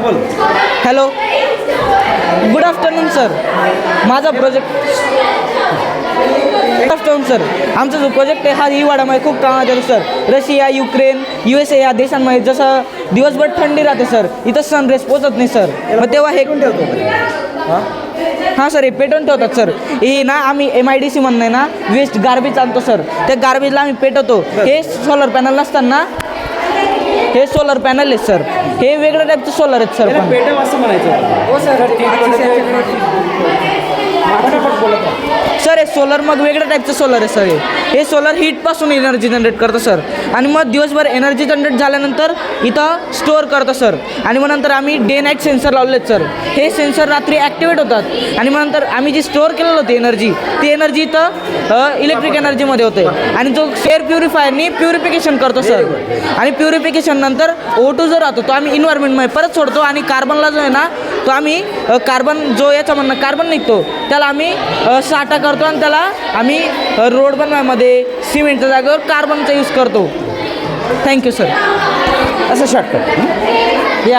बोल. Hello, good afternoon sir. माझा project good afternoon sir. आमचा जो प्रोजेक्ट आहे हा हिवाळ्यामध्ये खूप कामात येतो सर. रशिया, युक्रेन, USA या देशांमध्ये जसं दिवसभर थंडी राहते सर, इथं सनरेज पोचत नाही सर. मग तेव्हा हे हां सर, हे पेटवून ठेवतात सर. हे ना आम्ही MIDC म्हणणं आहे ना, वेस्ट गार्बेज आणतो सर. त्या गार्बेजला आम्ही पेटवतो. हे सोलर पॅनल नसताना, हे सोलर पॅनल आहेत सर. हे वेगळ्या टाईपचं सोलर आहेत सर. पण पेटव असं म्हणायचं. हो सर, सर हे सोलर मग वेगळ्या टाईपचं सोलर आहे सर. हे सोलर हीटपासून एनर्जी जनरेट करतं सर. आणि मग दिवसभर एनर्जी जनरेट झाल्यानंतर इथं स्टोअर करतं सर. आणि मग नंतर आम्ही डे नाईट सेन्सर लावलेत सर. हे सेन्सर रात्री ॲक्टिवेट होतात. आणि मग नंतर आम्ही जी स्टोअर केलेलं होती एनर्जी, ती एनर्जी इथं इलेक्ट्रिक एनर्जीमध्ये होते. आणि जो एअर प्युरिफायरनी प्युरिफिकेशन करतो सर. आणि प्युरिफिकेशन नंतर O2 जो राहतो तो आम्ही इन्व्हायरमेंटमध्ये परत सोडतो. आणि कार्बनला जो आहे ना, तो आम्ही कार्बन जो याच्यामधनं कार्बन निघतो त्याला आम्ही साठा करतो. आणि त्याला आम्ही रोड बनवायमध्ये सिमेंटच्या जागेवर कार्बनचा यूज करतो. Thank you sir. असं शॉर्टकट.